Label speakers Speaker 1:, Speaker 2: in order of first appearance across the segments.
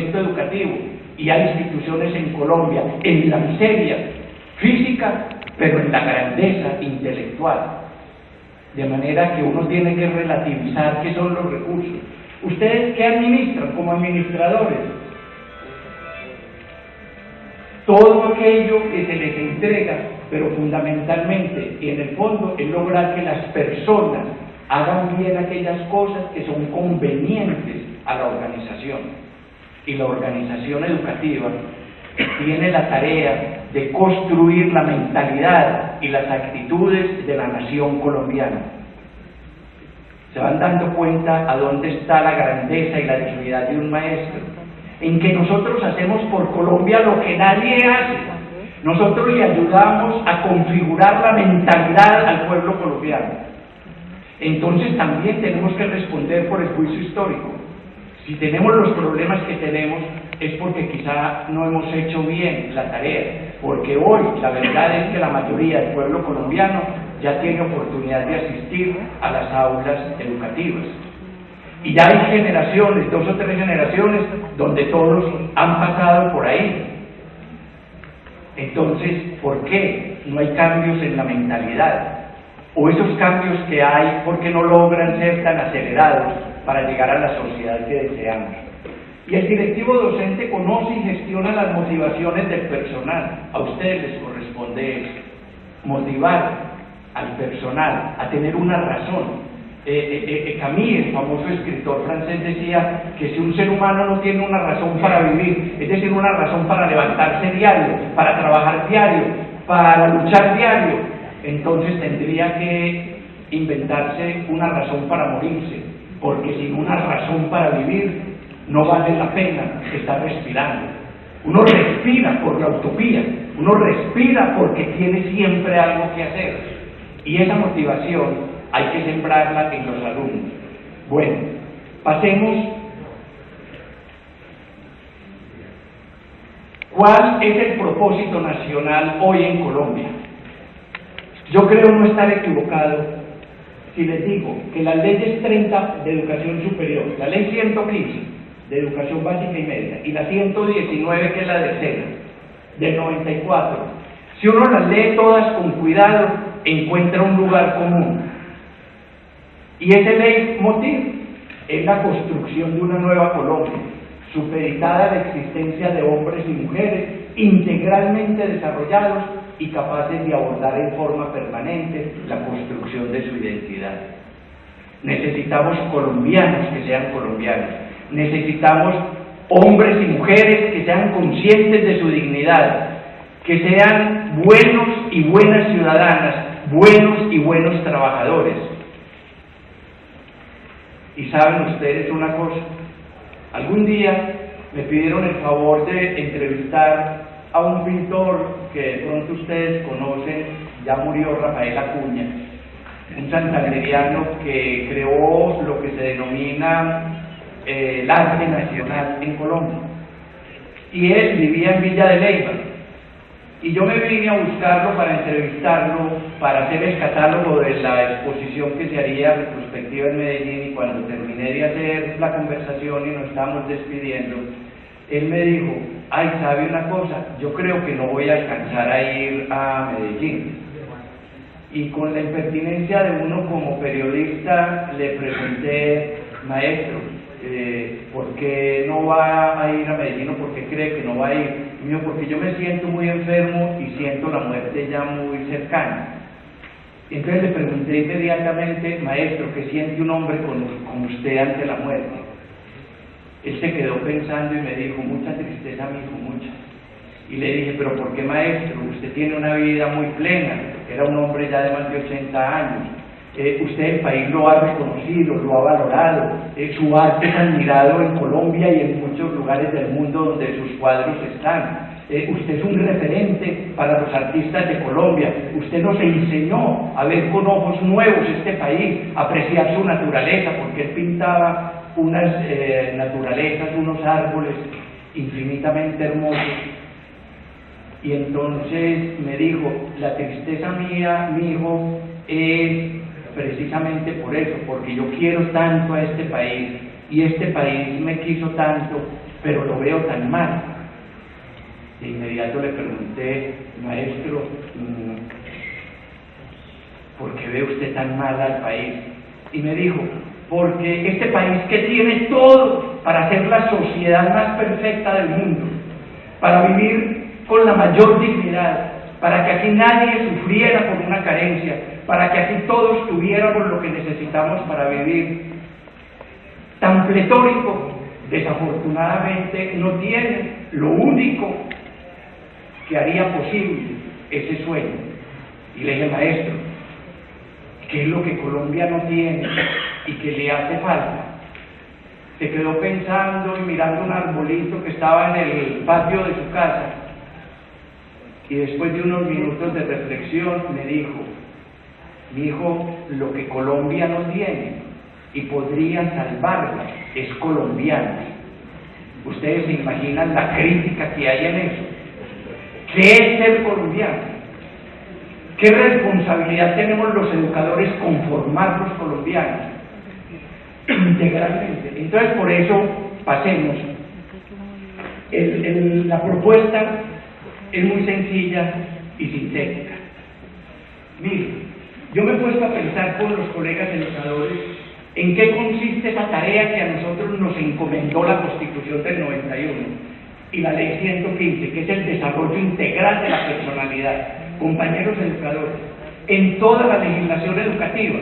Speaker 1: educativo, y hay instituciones en Colombia en la miseria física, pero en la grandeza intelectual, de manera que uno tiene que relativizar qué son los recursos. ¿Ustedes qué administran como administradores? Todo aquello que se les entrega, pero fundamentalmente y en el fondo es lograr que las personas hagan bien aquellas cosas que son convenientes a la organización. Y la organización educativa tiene la tarea de construir la mentalidad y las actitudes de la nación colombiana. Se van dando cuenta a dónde está la grandeza y la dignidad de un maestro, en que nosotros hacemos por Colombia lo que nadie hace. Nosotros le ayudamos a configurar la mentalidad al pueblo colombiano. Entonces también tenemos que responder por el juicio histórico. Si tenemos los problemas que tenemos es porque quizá no hemos hecho bien la tarea, porque hoy la verdad es que la mayoría del pueblo colombiano ya tiene oportunidad de asistir a las aulas educativas. Y ya hay generaciones, 2 o 3 generaciones, donde todos han pasado por ahí. Entonces, ¿por qué no hay cambios en la mentalidad? O esos cambios que hay, ¿por qué no logran ser tan acelerados para llegar a la sociedad que deseamos? Y el directivo docente conoce y gestiona las motivaciones del personal. A ustedes les corresponde eso, motivar al personal a tener una razón. Camus, el famoso escritor francés, decía que si un ser humano no tiene una razón para vivir, es decir, una razón para levantarse diario, para trabajar diario, para luchar diario, entonces tendría que inventarse una razón para morirse, porque sin una razón para vivir no vale la pena estar respirando. Uno respira por la utopía, uno respira porque tiene siempre algo que hacer, y esa motivación hay que sembrarla en los alumnos. Bueno, pasemos. ¿Cuál es el propósito nacional hoy en Colombia? Yo creo no estar equivocado si les digo que las leyes 30 de educación superior, la ley 115 de educación básica y media, y la 119 que es la de SENA, del 94, si uno las lee todas con cuidado, encuentra un lugar común. Y ese leitmotiv es la construcción de una nueva Colombia, supeditada a la existencia de hombres y mujeres integralmente desarrollados y capaces de abordar en forma permanente la construcción de su identidad. Necesitamos colombianos que sean colombianos, necesitamos hombres y mujeres que sean conscientes de su dignidad, que sean buenos y buenas ciudadanas, buenos y buenos trabajadores. Y saben ustedes una cosa, algún día me pidieron el favor de entrevistar a un pintor que de pronto ustedes conocen, ya murió, Rafael Acuña, un santanderiano que creó lo que se denomina el arte nacional en Colombia. Y él vivía en Villa de Leyva. Y yo me vine a buscarlo para entrevistarlo, para hacer el catálogo de la exposición que se haría retrospectiva en Medellín, y cuando terminé de hacer la conversación y nos estábamos despidiendo, él me dijo: ay, ¿sabe una cosa? Yo creo que no voy a alcanzar a ir a Medellín. Y con la impertinencia de uno como periodista le pregunté: maestro, ¿por qué no va a ir a Medellín o por qué cree que no va a ir? Y me dijo: porque yo me siento muy enfermo y siento la muerte ya muy cercana. Y entonces le pregunté inmediatamente: maestro, ¿qué siente un hombre como usted ante la muerte? Él se quedó pensando y me dijo: mucha tristeza, mi hijo, mucha. Y le dije: pero ¿por qué, maestro? Usted tiene una vida muy plena, era un hombre ya de más de 80 años. Usted, el país lo ha reconocido, lo ha valorado, su arte es admirado en Colombia y en muchos lugares del mundo donde sus cuadros están. Usted es un referente para los artistas de Colombia. Usted nos enseñó a ver con ojos nuevos este país, a apreciar su naturaleza, porque él pintaba unas naturalezas, unos árboles infinitamente hermosos. Y entonces me dijo: la tristeza mía, mi hijo, es precisamente por eso, porque yo quiero tanto a este país, y este país me quiso tanto, pero lo veo tan mal. De inmediato le pregunté: maestro, ¿por qué ve usted tan mal al país? Y me dijo: porque este país que tiene todo para ser la sociedad más perfecta del mundo, para vivir con la mayor dignidad, para que aquí nadie sufriera por una carencia, para que aquí todos tuviéramos lo que necesitamos para vivir, tan pletórico, desafortunadamente no tiene lo único que haría posible ese sueño. Y le dije: maestro, ¿qué es lo que Colombia no tiene y que le hace falta? Se quedó pensando y mirando un arbolito que estaba en el patio de su casa, y después de unos minutos de reflexión me dijo: mi hijo, lo que Colombia no tiene y podría salvarla es colombianos. Ustedes se imaginan la crítica que hay en eso. ¿Qué es ser colombiano? ¿Qué responsabilidad tenemos los educadores con formar los colombianos integralmente? Entonces, por eso, pasemos. La propuesta es muy sencilla y sintética. Mire, yo me he puesto a pensar con los colegas educadores en qué consiste esa tarea que a nosotros nos encomendó la Constitución del 91 y la Ley 115, que es el desarrollo integral de la personalidad. Compañeros educadores, en toda la legislación educativa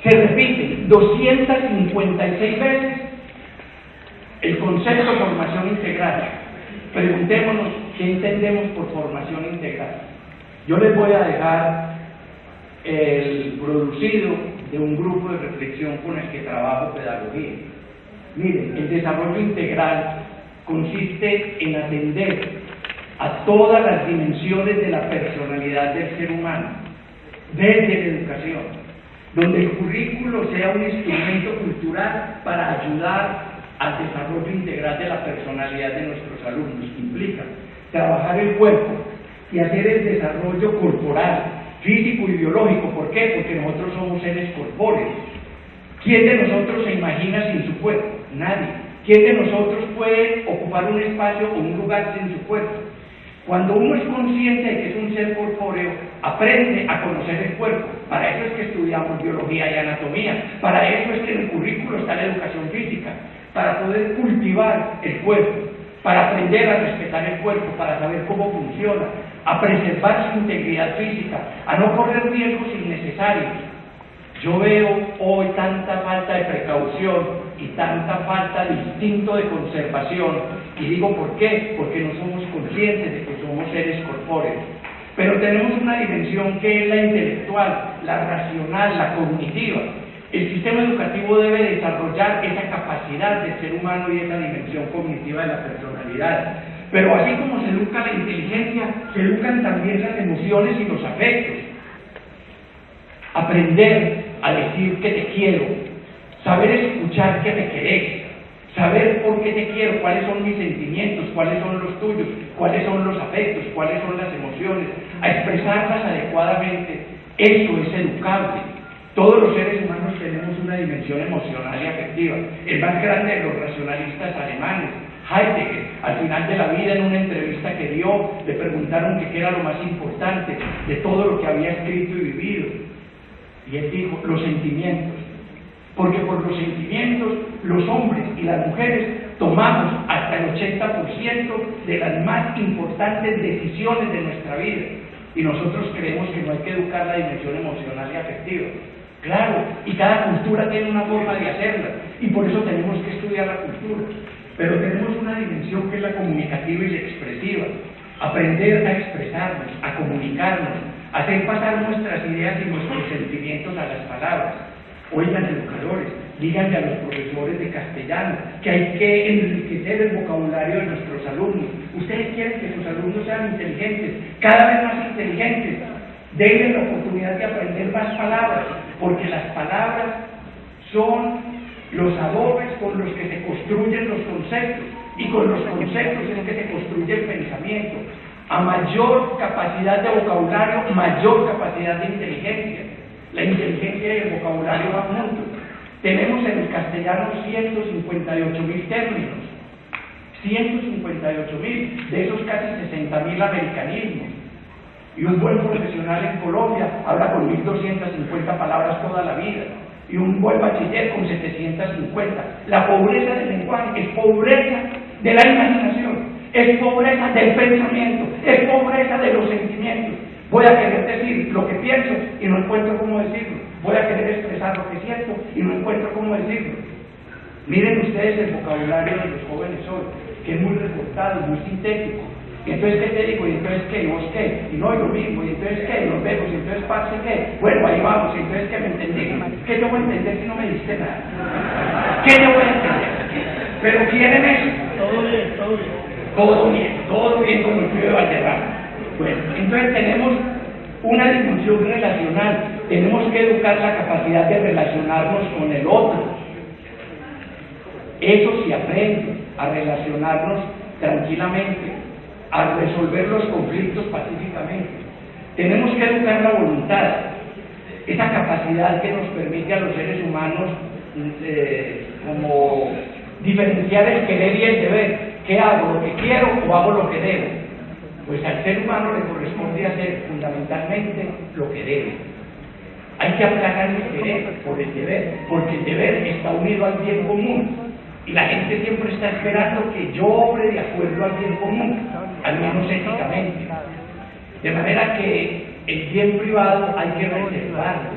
Speaker 1: se repite 256 veces el concepto de formación integral. Preguntémonos qué entendemos por formación integral. Yo les voy a dejar el producido de un grupo de reflexión con el que trabajo pedagogía. Miren, el desarrollo integral consiste en atender a todas las dimensiones de la personalidad del ser humano, desde la educación, donde el currículo sea un instrumento cultural para ayudar al desarrollo integral de la personalidad de nuestros alumnos. Implica trabajar el cuerpo y hacer el desarrollo corporal, físico y biológico. ¿Por qué? Porque nosotros somos seres corpóreos. ¿Quién de nosotros se imagina sin su cuerpo? Nadie. ¿Quién de nosotros puede ocupar un espacio o un lugar sin su cuerpo? Cuando uno es consciente de que es un ser corpóreo, aprende a conocer el cuerpo. Para eso es que estudiamos biología y anatomía. Para eso es que en el currículo está la educación física. Para poder cultivar el cuerpo, para aprender a respetar el cuerpo, para saber cómo funciona, a preservar su integridad física, a no correr riesgos innecesarios. Yo veo hoy tanta falta de precaución y tanta falta de instinto de conservación, y digo ¿por qué? Porque no somos conscientes de que somos seres corpóreos. Pero tenemos una dimensión que es la intelectual, la racional, la cognitiva. El sistema educativo debe desarrollar esa capacidad del ser humano y esa dimensión cognitiva de la personalidad. Pero así como se educa la inteligencia, se educan también las emociones y los afectos. Aprender a decir que te quiero, saber escuchar que me querés, saber por qué te quiero, cuáles son mis sentimientos, cuáles son los tuyos, cuáles son los afectos, cuáles son las emociones, a expresarlas adecuadamente. Eso es educable. Todos los seres humanos tenemos una dimensión emocional y afectiva. El más grande de los racionalistas alemanes, Heidegger, al final de la vida, en una entrevista que dio, le preguntaron qué era lo más importante de todo lo que había escrito y vivido. Y él dijo: los sentimientos. Porque por los sentimientos los hombres y las mujeres tomamos hasta el 80% de las más importantes decisiones de nuestra vida. Y nosotros creemos que no hay que educar la dimensión emocional y afectiva. Claro, y cada cultura tiene una forma de hacerla, y por eso tenemos que estudiar la cultura. Pero tenemos una dimensión que es la comunicativa y la expresiva. Aprender a expresarnos, a comunicarnos, a hacer pasar nuestras ideas y nuestros sentimientos a las palabras. Oigan, educadores, díganle a los profesores de castellano que hay que enriquecer el vocabulario de nuestros alumnos. Ustedes quieren que sus alumnos sean inteligentes, cada vez más inteligentes. Denle la oportunidad de aprender más palabras, porque las palabras son los adobes con los que se construyen los conceptos, y con los conceptos es que se construye el pensamiento. A mayor capacidad de vocabulario, mayor capacidad de inteligencia. La inteligencia y el vocabulario van juntos. Tenemos en el castellano 158.000 términos.
Speaker 2: 158.000, de esos casi 60.000 americanismos. Y un buen profesional en Colombia habla con 1.250 palabras toda la vida, y un buen bachiller con 750. La pobreza del lenguaje es pobreza de la imaginación, es pobreza del pensamiento, es pobreza de los sentimientos. Voy a querer decir lo que pienso y no encuentro cómo decirlo. Voy a querer expresar lo que siento y no encuentro cómo decirlo. Miren ustedes el vocabulario de los jóvenes hoy, que es muy recortado, muy sintético. Y entonces, ¿qué te digo? Y entonces, ¿qué? ¿Y vos qué? Y no, y lo mismo. Y entonces, ¿qué? Y nos vemos. Y entonces, parce, ¿qué? Bueno, ahí vamos. Y entonces, ¿qué me entendí? ¿Qué te voy a entender si no me diste nada? ¿Qué te voy a entender? ¿Pero quieren eso?
Speaker 3: Todo bien, todo bien.
Speaker 2: Todo bien como el tío de Valderrama. Bueno, entonces tenemos una dimensión relacional. Tenemos que educar la capacidad de relacionarnos con el otro. Eso se aprende, a relacionarnos tranquilamente, a resolver los conflictos pacíficamente. Tenemos que educar la voluntad, esa capacidad que nos permite a los seres humanos como diferenciar el querer y el deber. ¿Qué hago? ¿Lo que quiero o hago lo que debo? Pues al ser humano le corresponde hacer fundamentalmente lo que debe. Hay que aplacar el querer por el deber, porque el deber está unido al bien común. Y la gente siempre está esperando que yo obre de acuerdo al bien común, al menos éticamente. De manera que el bien privado hay que reservarlo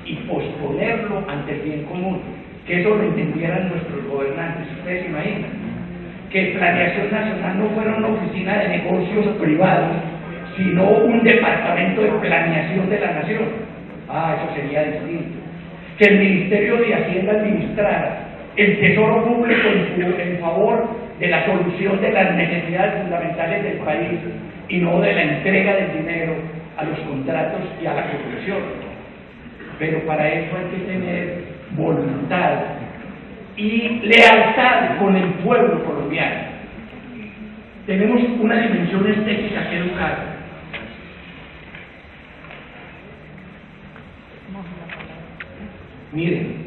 Speaker 2: y posponerlo ante el bien común. Que eso lo entendieran nuestros gobernantes. Ustedes se imaginan que Planeación Nacional no fuera una oficina de negocios privados, sino un departamento de planeación de la nación. Eso sería distinto. Que el Ministerio de Hacienda administrara el tesoro público en favor de la solución de las necesidades fundamentales del país y no de la entrega del dinero a los contratos y a la corrupción. Pero para eso hay que tener voluntad y lealtad con el pueblo colombiano. Tenemos una dimensión estética que educar. Miren,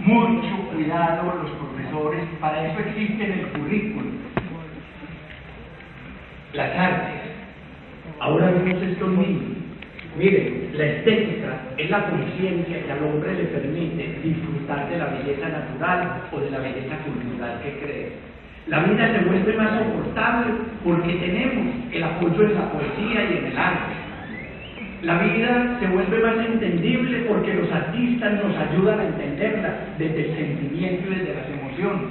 Speaker 2: mucho cuidado los profesores, para eso existen el currículum, las artes. Ahora vemos estos niños. Miren, la estética es la conciencia que al hombre le permite disfrutar de la belleza natural o de la belleza cultural que cree. La vida se vuelve más soportable porque tenemos el apoyo en la poesía y en el arte. La vida se vuelve más entendible porque los artistas nos ayudan a entenderla desde el sentimiento y desde las emociones.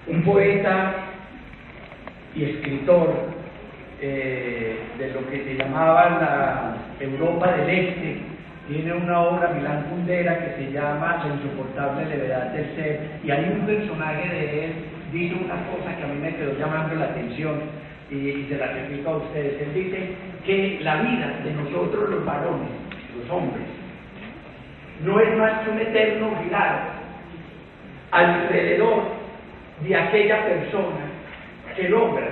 Speaker 2: Un poeta y escritor de lo que se llamaba la Europa del Este tiene una obra, Milán Kundera, que se llama La insoportable levedad del ser, y hay un personaje de él dice una cosa que a mí me quedó llamando la atención y se la repito a ustedes. Él dice que la vida de nosotros los varones, los hombres, no es más que un eterno girar alrededor de aquella persona que logra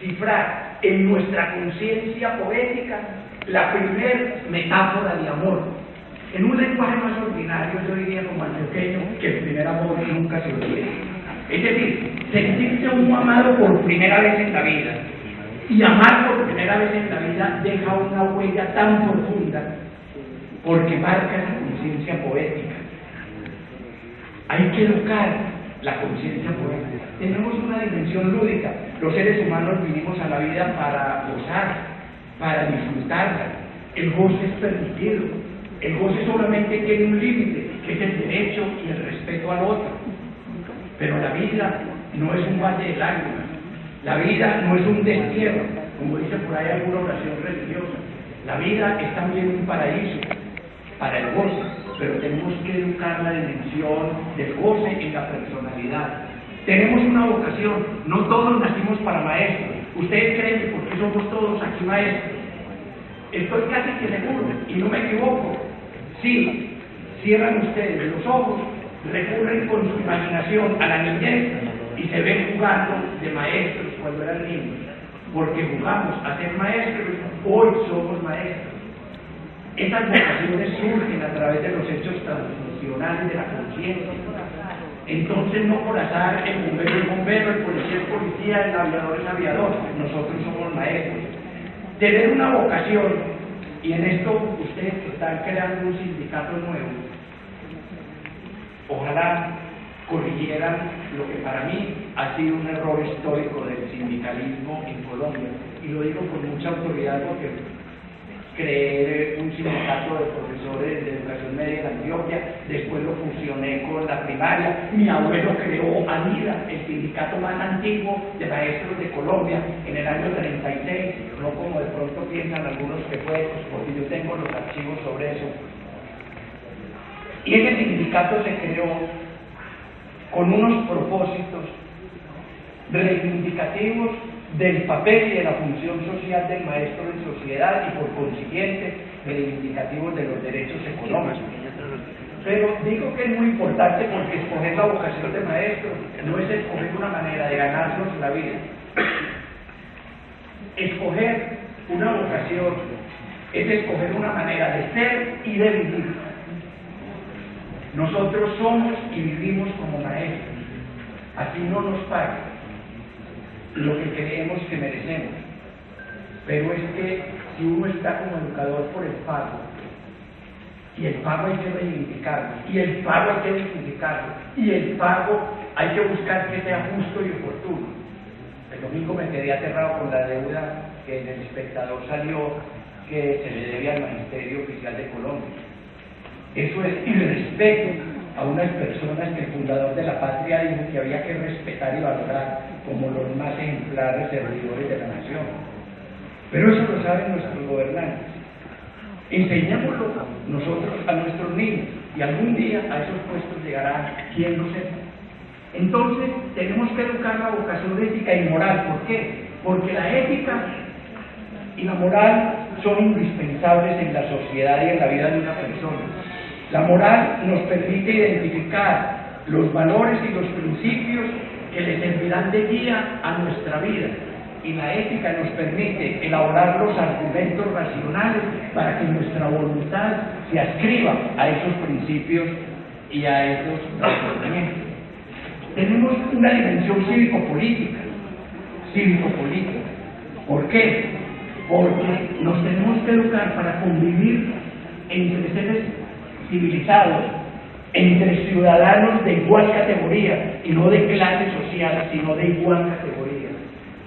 Speaker 2: cifrar en nuestra conciencia poética la primer metáfora de amor. En un lenguaje más ordinario, yo diría como antioqueño, que el primer amor nunca se olvida. Es decir, sentirse uno amado por primera vez en la vida y amar por primera vez en la vida deja una huella tan profunda porque marca esa conciencia poética. Hay que educar la conciencia poética. Tenemos una dimensión lúdica. Los seres humanos vinimos a la vida para gozar, para disfrutarla. El goce es permitido. El goce solamente tiene un límite, que es el derecho y el respeto al otro. Pero la vida no es un valle de lágrimas. La vida no es un destierro, como dice por ahí alguna oración religiosa. La vida es también un paraíso para el goce, pero tenemos que educar la dimensión del goce en la personalidad. Tenemos una vocación, no todos nacimos para maestros. Ustedes creen que porque somos todos aquí maestros. Estoy casi que seguro, y no me equivoco. Sí, cierran ustedes los ojos, recurren con su imaginación a la niñez y se ven jugando de maestros cuando eran niños, porque jugamos a ser maestros, hoy somos maestros. Estas vocaciones surgen a través de los hechos transfuncionales de la conciencia. Entonces, no por azar, el bombero es bombero, el policía es policía, el aviador es aviador. Nosotros somos maestros. Tener una vocación, y en esto ustedes que están creando un sindicato nuevo, ojalá corrigieran lo que para mí ha sido un error histórico del sindicalismo en Colombia. Y lo digo con mucha autoridad porque creé un sindicato de profesores de educación media en Antioquia, después lo fusioné con la primaria. Mi abuelo creó ANIDA, el sindicato más antiguo de maestros de Colombia, en el año 36, no como de pronto piensan algunos que fue, porque yo tengo los archivos sobre eso. Y ese sindicato se creó con unos propósitos reivindicativos del papel y de la función social del maestro en sociedad y por consiguiente reivindicativos de los derechos económicos. Pero digo que es muy importante porque escoger la vocación de maestro no es escoger una manera de ganarnos la vida. Escoger una vocación es escoger una manera de ser y de vivir. Nosotros somos y vivimos como maestros. Así no nos pagan lo que creemos que merecemos. Pero es que si uno está como educador por el pago, y el pago hay que reivindicarlo, y el pago hay que dignificarlo, y el pago hay que buscar que sea justo y oportuno. El domingo me quedé aterrado con la deuda que en El Espectador salió que se le debe al Magisterio Oficial de Colombia. Eso es irrespeto a unas personas que el fundador de la patria dijo que había que respetar y valorar como los más ejemplares servidores de la nación. Pero eso lo saben nuestros gobernantes. Enseñémoslo nosotros a nuestros niños y algún día a esos puestos llegará quien lo sepa. Entonces tenemos que educar la vocación ética y moral. ¿Por qué? Porque la ética y la moral son indispensables en la sociedad y en la vida de una persona. La moral nos permite identificar los valores y los principios que le servirán de guía a nuestra vida, y la ética nos permite elaborar los argumentos racionales para que nuestra voluntad se adscriba a esos principios y a esos razonamientos. Tenemos una dimensión cívico-política. ¿Por qué? Porque nos tenemos que educar para convivir entre seres civilizados, entre ciudadanos de igual categoría, y no de clase social, sino de igual categoría.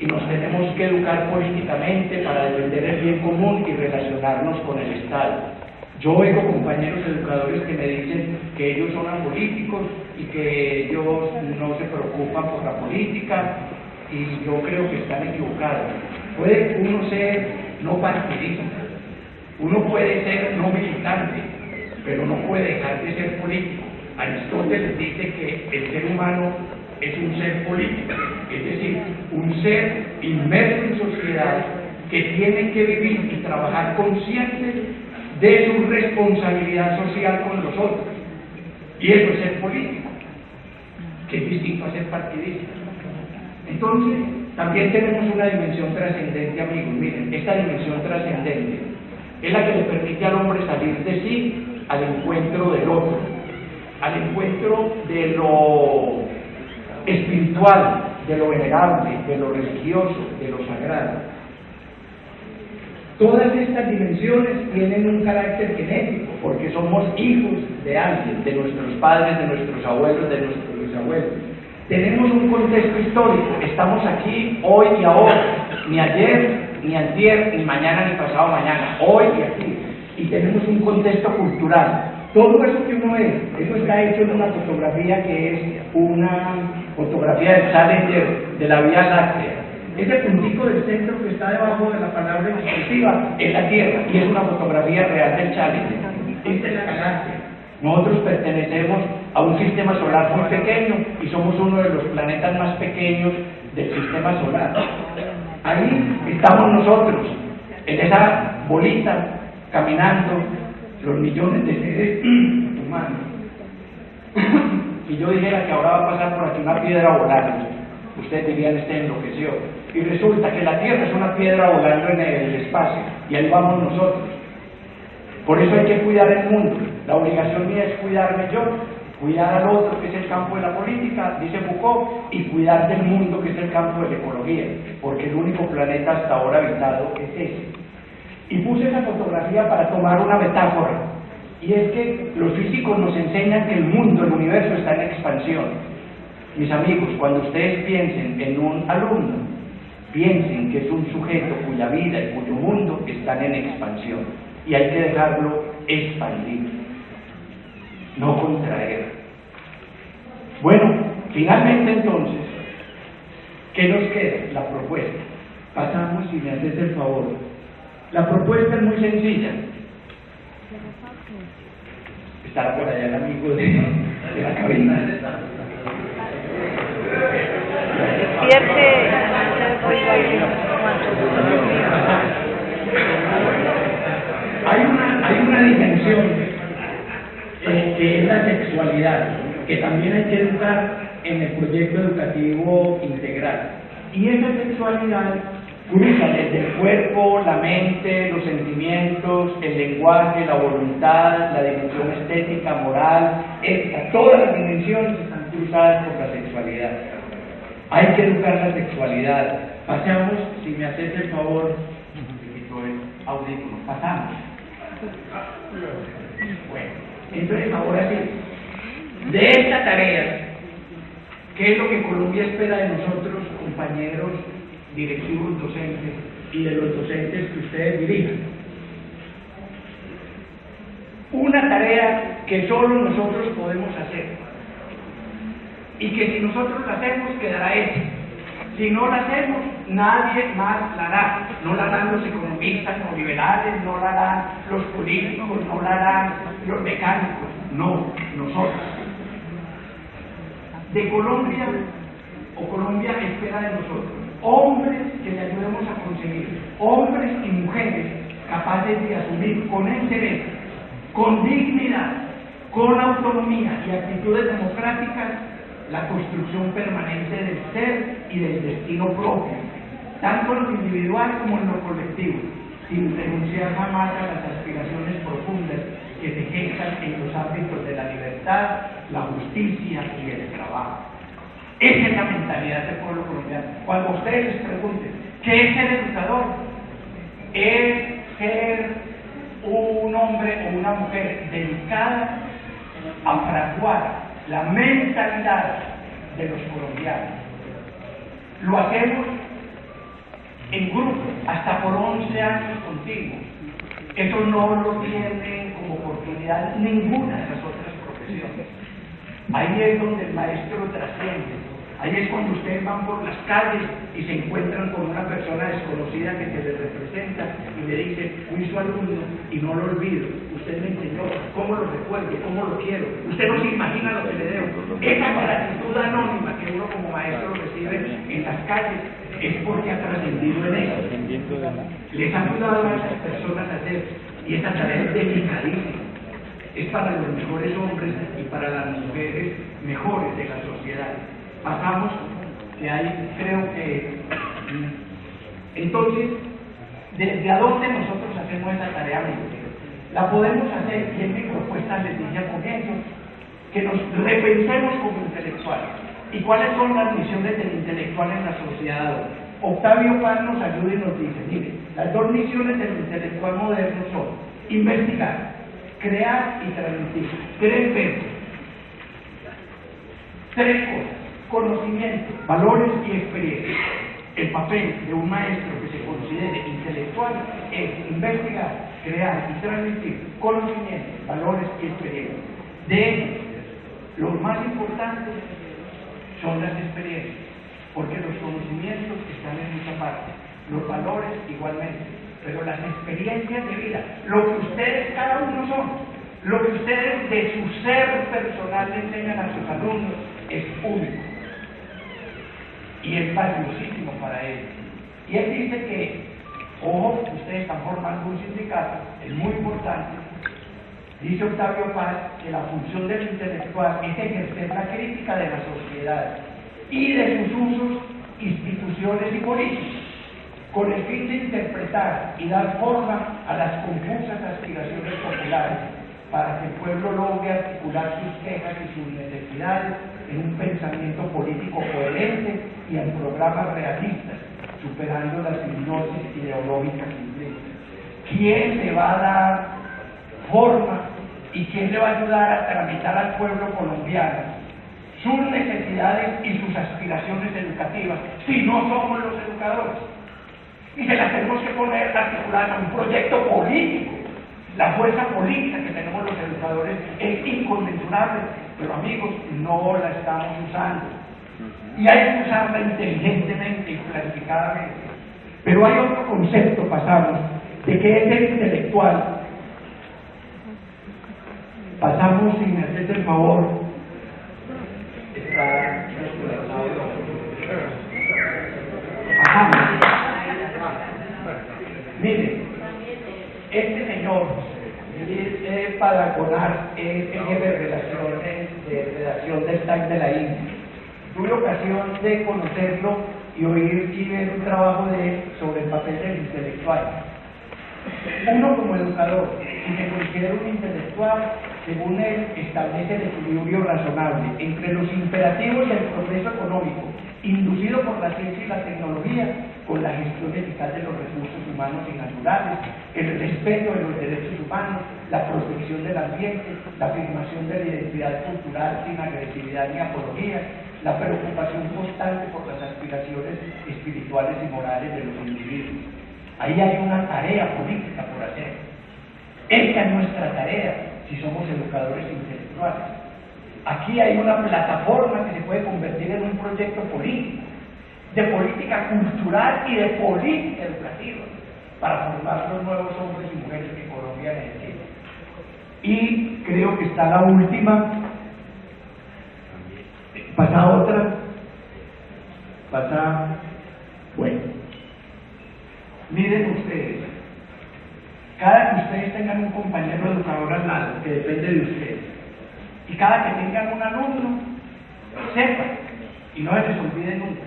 Speaker 2: Y nos tenemos que educar políticamente para defender el bien común y relacionarnos con el Estado. Yo oigo compañeros educadores que me dicen que ellos son apolíticos y que ellos no se preocupan por la política, y yo creo que están equivocados. Puede uno ser no partidista, uno puede ser no militante, pero no puede dejar de ser político. Aristóteles dice que el ser humano es un ser político, es decir, un ser inmerso en sociedad que tiene que vivir y trabajar consciente de su responsabilidad social con los otros. Y eso es ser político, que es distinto a ser partidista. Entonces, también tenemos una dimensión trascendente, amigos. Miren, esta dimensión trascendente es la que le permite al hombre salir de sí al encuentro del otro, al encuentro de lo espiritual, de lo venerable, de lo religioso, de lo sagrado. Todas estas dimensiones tienen un carácter genético, porque somos hijos de alguien, de nuestros padres, de nuestros abuelos, de nuestros bisabuelos. Tenemos un contexto histórico, estamos aquí hoy y ahora, ni ayer, ni antier, ni mañana, ni pasado mañana, hoy y aquí. Y tenemos un contexto cultural. Todo eso que uno ve, eso está hecho en una fotografía que es una fotografía del Challenger de la Vía Láctea. Ese puntico del centro que está debajo de la palabra expresiva es la Tierra, y es una fotografía real del Challenger. Esta es la galaxia. Nosotros pertenecemos a un sistema solar muy pequeño y somos uno de los planetas más pequeños del sistema solar. Ahí estamos nosotros, en esa bolita, caminando, los millones de seres humanos. Si yo dijera que ahora va a pasar por aquí una piedra volando, ustedes dirían, este enloqueció. Y resulta que la Tierra es una piedra volando en el espacio, y ahí vamos nosotros. Por eso hay que cuidar el mundo. La obligación mía es cuidarme yo Cuidar al otro, que es el campo de la política, dice Foucault, y cuidar del mundo, que es el campo de la ecología, porque el único planeta hasta ahora habitado es ese. Y puse esa fotografía para tomar una metáfora, y es que los físicos nos enseñan que el mundo, el universo está en expansión. Mis amigos, cuando ustedes piensen en un alumno, piensen que es un sujeto cuya vida y cuyo mundo están en expansión, y hay que dejarlo expandir, no contraer. Bueno, finalmente entonces, ¿qué nos queda? La propuesta. Pasamos, si me haces el favor. La propuesta es muy sencilla. Está por allá el amigo de la cabina. Hay una dimensión que es la sexualidad, que también hay que educar en el proyecto educativo integral. Y esa sexualidad cruza desde el cuerpo, la mente, los sentimientos, el lenguaje, la voluntad, la dimensión estética, moral, ética. Todas las dimensiones están cruzadas por la sexualidad. Hay que educar la sexualidad. Pasamos, si me haces el favor, me quito el audífono, pasamos. Bueno, entonces ahora sí, de esta tarea, ¿qué es lo que Colombia espera de nosotros, compañeros directivos, docentes, y de los docentes que ustedes dirijan? Una tarea que solo nosotros podemos hacer, y que si nosotros la hacemos quedará hecha. Si no la hacemos, nadie más la hará. No la harán los economistas neoliberales, no la harán los políticos, no la harán los mecánicos, no, nosotros. De Colombia, o Colombia espera de nosotros, hombres que le ayudemos a conseguir, hombres y mujeres capaces de asumir con excelencia, con dignidad, con autonomía y actitudes democráticas la construcción permanente del ser y del destino propio, tanto en lo individual como en lo colectivo, sin renunciar jamás a las aspiraciones profundas que se gestan en los ámbitos de la libertad, la justicia y el trabajo. Esa es la mentalidad del pueblo colombiano. Cuando ustedes les pregunten, ¿qué es ser educador? Es ser un hombre o una mujer dedicada a fraguar la mentalidad de los colombianos. Lo hacemos en grupo, hasta por 11 años continuos. Eso no lo tienen como oportunidad ninguna de las otras profesiones. Ahí es donde el maestro trasciende. Ahí es cuando ustedes van por las calles y se encuentran con una persona desconocida que se les representa y le dice: fui su alumno y no lo olvido, usted me enseñó, cómo lo recuerdo, cómo lo quiero, usted no se imagina lo que le debo. Esa gratitud anónima que uno como maestro recibe en las calles es porque ha trascendido en eso. Les ha ayudado a esas personas a hacer, y esa tarea es delicadísima. Es para los mejores hombres y para las mujeres mejores de la sociedad. Pasamos, que hay, creo que, entonces, ¿desde a dónde nosotros hacemos esa tarea? La podemos hacer, y en mi propuesta les dije al comienzo, que nos repensemos como intelectuales. ¿Y cuáles son las misiones del intelectual en la sociedad? Octavio Paz nos ayuda y nos dice: mire, las dos misiones del intelectual moderno son investigar, crear y transmitir. Tres verbos, tres cosas: conocimiento, valores y experiencia. El papel de un maestro que se considere intelectual es investigar, crear y transmitir conocimiento, valores y experiencia. De ellos, los más importantes son las experiencias, porque los conocimientos están en mucha parte, los valores igualmente, pero las experiencias de vida, lo que ustedes cada uno son, lo que ustedes de su ser personal le enseñan a sus alumnos, es único y es valiosísimo para ellos. Y él dice que, ojo, ustedes están formando un sindicato, es muy importante. Dice Octavio Paz que la función del intelectual es ejercer la crítica de la sociedad y de sus usos, instituciones y políticos, con el fin de interpretar y dar forma a las confusas aspiraciones populares, para que el pueblo logre articular sus quejas y sus necesidades en un pensamiento político coherente y en programas realistas, superando las hipnosis ideológicas simplistas. ¿Quién le va a dar forma y quién le va a ayudar a tramitar al pueblo colombiano sus necesidades y sus aspiraciones educativas si no somos los educadores? Y se las tenemos que poner articuladas en un proyecto político. La fuerza política que tenemos los educadores es inconmensurable, pero amigos, no la estamos usando. Y hay que usarla inteligentemente y planificadamente. Pero hay otro concepto, pasamos, de que es el intelectual. Pasamos, sin hacerte el favor, Mire, este señor, Padaconar, es jefe de redacción del Times de la India. Tuve ocasión de conocerlo y oír y ver un trabajo de él sobre el papel del intelectual. Uno como educador, si se considera un intelectual, según él, establece el equilibrio razonable entre los imperativos del progreso económico, inducido por la ciencia y la tecnología, con la gestión eficaz de los recursos humanos y naturales, el respeto de los derechos humanos, la protección del ambiente, la afirmación de la identidad cultural sin agresividad ni apología, la preocupación constante por las aspiraciones espirituales y morales de los individuos. Ahí hay una tarea política por hacer. Esta es nuestra tarea si somos educadores intelectuales. Aquí hay una plataforma que se puede convertir en un proyecto político, de política cultural y de política educativa, para formar los nuevos hombres y mujeres que Colombia necesita. Y creo que está la última. Pasa otra. Pasa. Bueno. Miren ustedes. Cada que ustedes tengan un compañero educador al lado, que depende de ustedes, y cada que tengan un alumno, sepan, y no se les olvide nunca,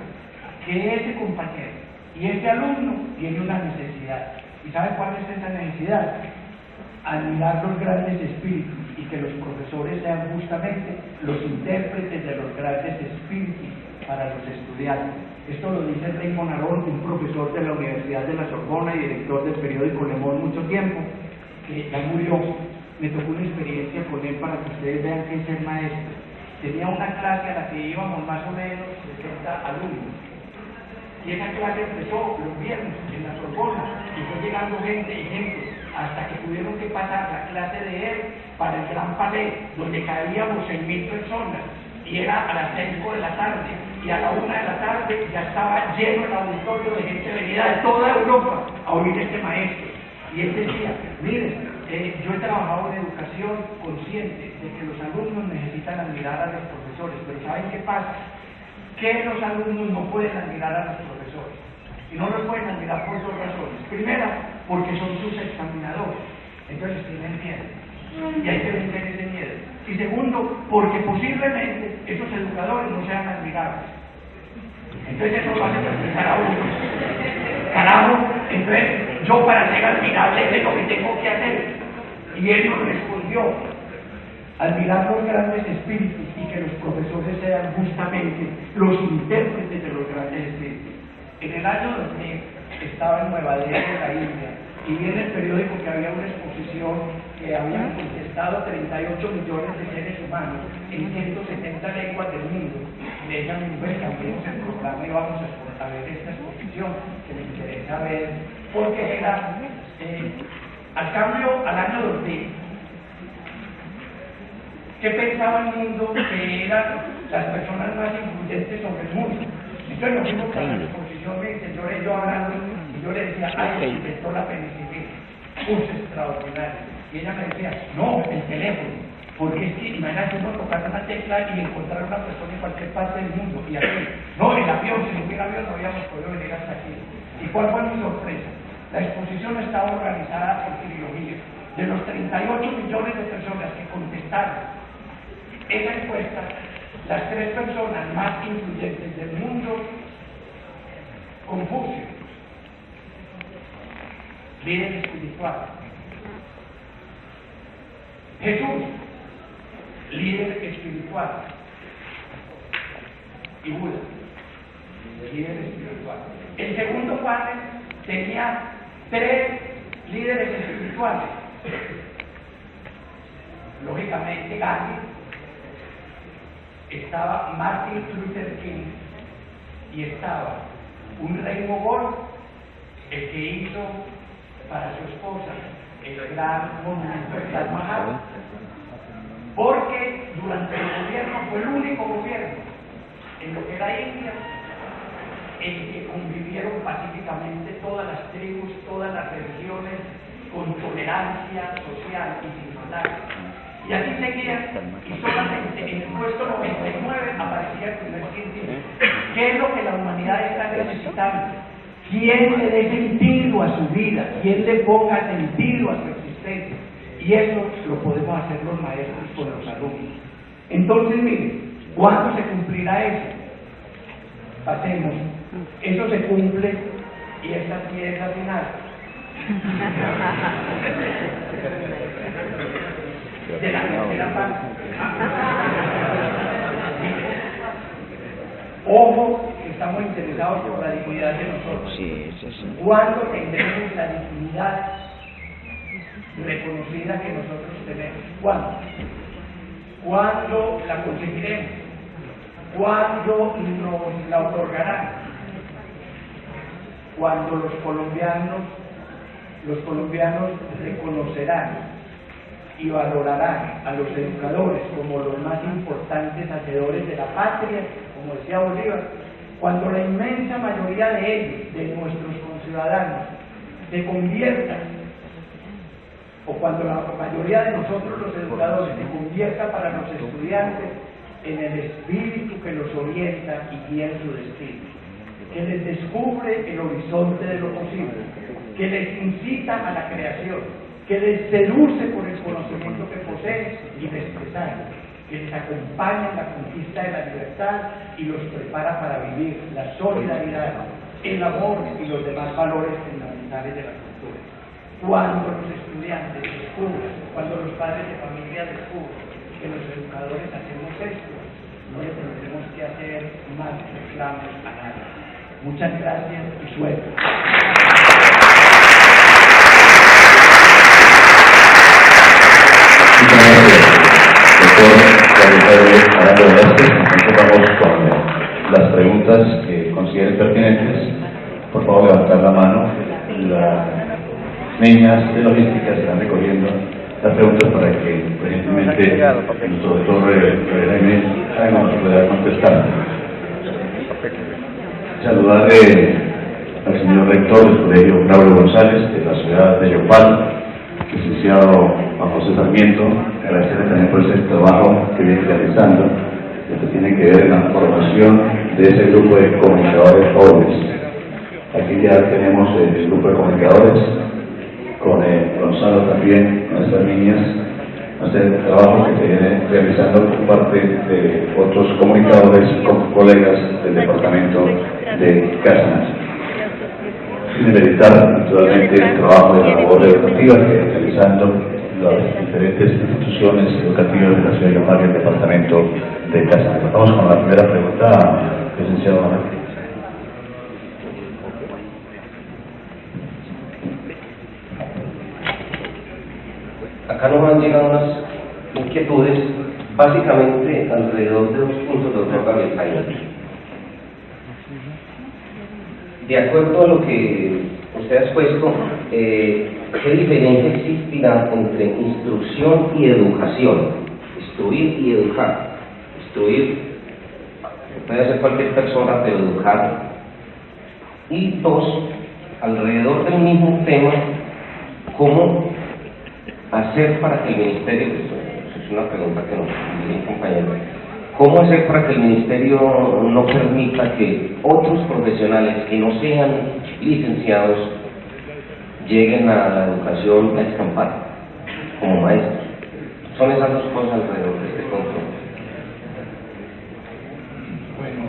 Speaker 2: que ese compañero y ese alumno tiene una necesidad. ¿Y saben cuál es esa necesidad? Admirar los grandes espíritus y que los profesores sean justamente los intérpretes de los grandes espíritus para los estudiantes. Esto lo dice Raymond Aron, un profesor de la Universidad de la Sorbona y director del periódico Le Monde mucho tiempo, que ya murió. Me tocó una experiencia con él para que ustedes vean qué es ser maestro. Tenía una clase a la que íbamos más o menos 60 alumnos. Y esa clase empezó los viernes en la Sorbona, y fue llegando gente y gente, hasta que tuvieron que pasar la clase de él para el Gran Palais, donde caíamos 6.000 personas, y era a las 5 de la tarde, y a la 1 de la tarde ya estaba lleno el auditorio de gente venida de toda Europa a oír este maestro. Y él decía, miren, yo he trabajado en educación consciente de que los alumnos necesitan admirar a los profesores, pero ¿saben qué pasa? Que los alumnos no pueden admirar a los profesores, y no los pueden admirar por dos razones. Primera, porque son sus examinadores, entonces tienen miedo, y hay que vencer ese miedo. Y segundo, porque posiblemente esos educadores no sean admirables, entonces eso lo hace pensar a uno. Carajo, entonces yo para ser admirable es lo que tengo que hacer. Y él nos respondió: admirar los grandes espíritus y que los profesores sean justamente los intérpretes de los grandes espíritus. En el año 2000 estaba en Nueva Delhi, en la India, y vi en el periódico que había una exposición que habían contestado 38 millones de seres humanos en 170 lenguas del mundo. De ella misma cambiamos el programa y vamos a ver esta exposición que me interesa ver, porque era, al cambio, al año 2000, ¿qué pensaba el mundo que eran las personas más influyentes sobre el mundo? Entonces nos fuimos para la exposición, me dice, yo hablando, y yo le decía, ay, inventó la penicilina, extraordinario. Y ella me decía, no, el teléfono, porque es que imagínate uno tocar una tecla y encontrar una persona en cualquier parte del mundo, y así, no, el avión, si no hubiera avión no habíamos podido venir hasta aquí. ¿Y cuál fue mi sorpresa? La exposición estaba organizada por trilogía. De los 38 millones de personas que contestaron esa encuesta, las 3 personas más influyentes del mundo, Confucio, líder espiritual, Jesús, líder espiritual, y Buda, líder espiritual. El segundo panel tenía 3 líderes espirituales. Lógicamente, Gandhi, estaba Martin Luther King y estaba un rey mogol, el que hizo para su esposa el gran monumento de Taj Mahal, porque durante el gobierno fue el único gobierno en lo que era India en que convivieron pacíficamente todas las tribus, todas las religiones, con tolerancia social y sin matar. Y así seguían, y solamente en el puesto 99 aparecía el primer científico. ¿Qué es lo que la humanidad está necesitando? ¿Quién le dé sentido a su vida? ¿Quién le ponga sentido a su existencia? Y eso lo podemos hacer los maestros con los alumnos. Entonces, miren, ¿cuándo se cumplirá eso? Pasemos. Eso se cumple y esta sí es la final. De la tercera parte. Ojo, que estamos interesados por la dignidad de nosotros. ¿Cuándo tendremos la dignidad reconocida que nosotros tenemos? ¿Cuándo? ¿Cuándo la conseguiremos? ¿Cuándo nos la otorgarán? Cuando los colombianos reconocerán y valorarán a los educadores como los más importantes hacedores de la patria, como decía Bolívar, cuando la inmensa mayoría de ellos, de nuestros conciudadanos, se conviertan, o cuando la mayoría de nosotros los educadores se convierta para los estudiantes en el espíritu que los orienta y guía en su destino, que les descubre el horizonte de lo posible, que les incita a la creación, que les seduce por el conocimiento que poseen y les presenta, que les acompaña en la conquista de la libertad y los prepara para vivir la solidaridad, el amor y los demás valores fundamentales de la cultura. Cuando los estudiantes descubran, cuando los padres de familia descubran que los educadores hacemos esto, no le tendremos que hacer más reclamos a nadie. Muchas gracias y suerte.
Speaker 3: Vamos con las preguntas que consideren pertinentes. Por favor, levantar la mano. Las niñas de logística estarán recogiendo las preguntas para que, evidentemente, nuestro doctor Jaime nos pueda contestar. Saludar al señor rector del Colegio Braulio González de la ciudad de Yopal, licenciado Juan José Sarmiento, agradecerle también por ese trabajo que viene realizando, que tiene que ver en la formación de ese grupo de comunicadores jóvenes. Aquí ya tenemos el grupo de comunicadores, con Gonzalo también, con estas niñas, hacer el trabajo que se viene realizando por parte de otros comunicadores, colegas del departamento de Casanare. Sin meditar, naturalmente, el trabajo de la labor educativa que está realizando las diferentes instituciones educativas de la ciudad de Yopal y el departamento de Casanare. Vamos con la primera pregunta, licenciado Manuel.
Speaker 4: Acá nos han llegado unas inquietudes, básicamente alrededor de 2 puntos, doctor Gabriel Jaime. De acuerdo a lo que usted ha expuesto, ¿qué diferencia existirá entre instrucción y educación? Instruir y educar. Instruir puede hacer cualquier persona, pero educar. Y 2, alrededor del mismo tema, ¿cómo hacer para que el ministerio, es una pregunta que nos dice un compañero, ¿cómo hacer para que el ministerio no permita que otros profesionales que no sean licenciados lleguen a la educación a escampar como maestros? Son esas 2 cosas alrededor de este control.
Speaker 1: Bueno,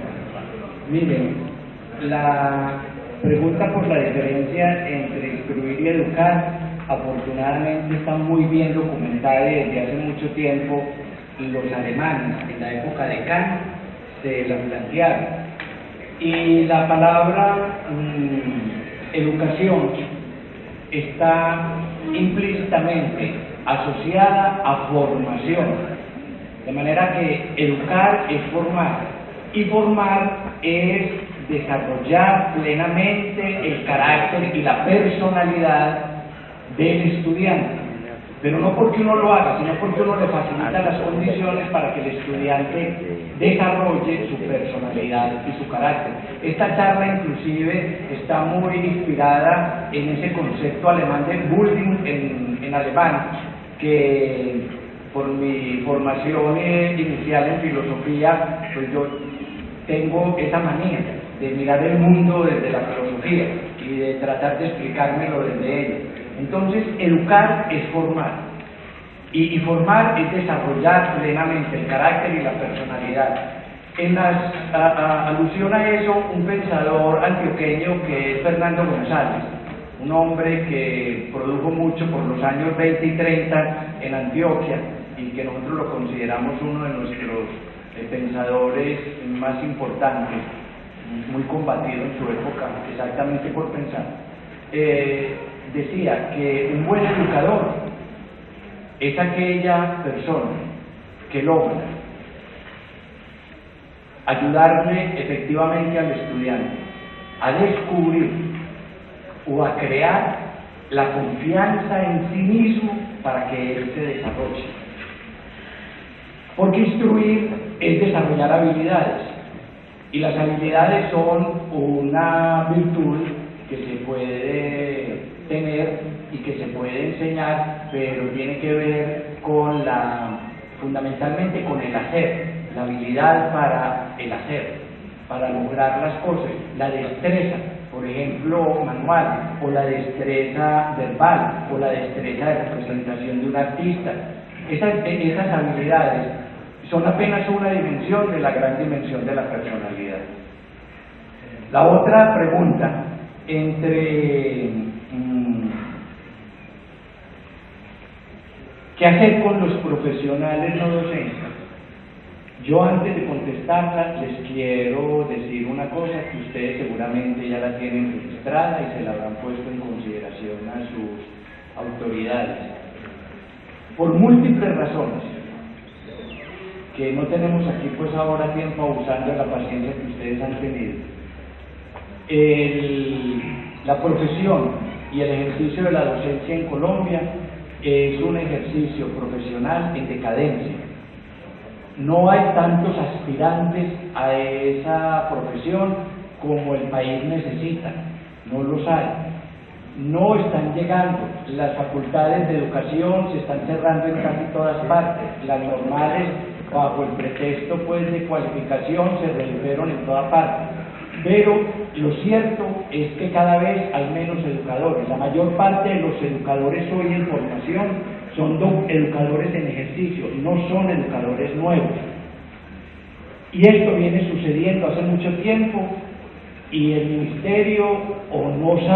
Speaker 1: miren, la pregunta por la diferencia entre instruir y educar
Speaker 2: afortunadamente está muy bien documentada desde hace mucho tiempo. Los alemanes en la época de Kant se la plantearon. Y la palabra educación está implícitamente asociada a formación, de manera que educar es formar, y formar es desarrollar plenamente el carácter y la personalidad del estudiante, pero no porque uno lo haga, sino porque uno le facilita las condiciones para que el estudiante desarrolle su personalidad y su carácter. Esta charla inclusive está muy inspirada en ese concepto alemán de Bildung en alemán, que por mi formación inicial en filosofía, pues yo tengo esa manía de mirar el mundo desde la filosofía y de tratar de explicármelo desde ella. Entonces, educar es formar, y formar es desarrollar plenamente el carácter y la personalidad. En alusión a eso, un pensador antioqueño que es Fernando González, un hombre que produjo mucho por los años 20 y 30 en Antioquia, y que nosotros lo consideramos uno de nuestros pensadores más importantes, muy combatido en su época, exactamente por pensar. Decía que un buen educador es aquella persona que logra ayudarle efectivamente al estudiante a descubrir o a crear la confianza en sí mismo para que él se desarrolle. Porque instruir es desarrollar habilidades, y las habilidades son una virtud que se puede tener y que se puede enseñar, pero tiene que ver con fundamentalmente con el hacer, la habilidad para el hacer, para lograr las cosas, la destreza, por ejemplo, manual, o la destreza verbal, o la destreza de representación de un artista. Esas habilidades son apenas una dimensión de la gran dimensión de la personalidad. La otra pregunta, ¿qué hacer con los profesionales no docentes? Yo, antes de contestarla, les quiero decir una cosa que ustedes seguramente ya la tienen registrada y se la habrán puesto en consideración a sus autoridades. Por múltiples razones, que no tenemos aquí pues ahora tiempo abusando de la paciencia que ustedes han tenido, la profesión y el ejercicio de la docencia en Colombia es un ejercicio profesional en decadencia. No hay tantos aspirantes a esa profesión como el país necesita, no los hay. No están llegando, las facultades de educación se están cerrando en casi todas partes, las normales bajo el pretexto pues de cualificación se redujeron en toda parte, pero lo cierto es que cada vez hay menos educadores. La mayor parte de los educadores hoy en formación son educadores en ejercicio, no son educadores nuevos, y esto viene sucediendo hace mucho tiempo, y el ministerio o no sabe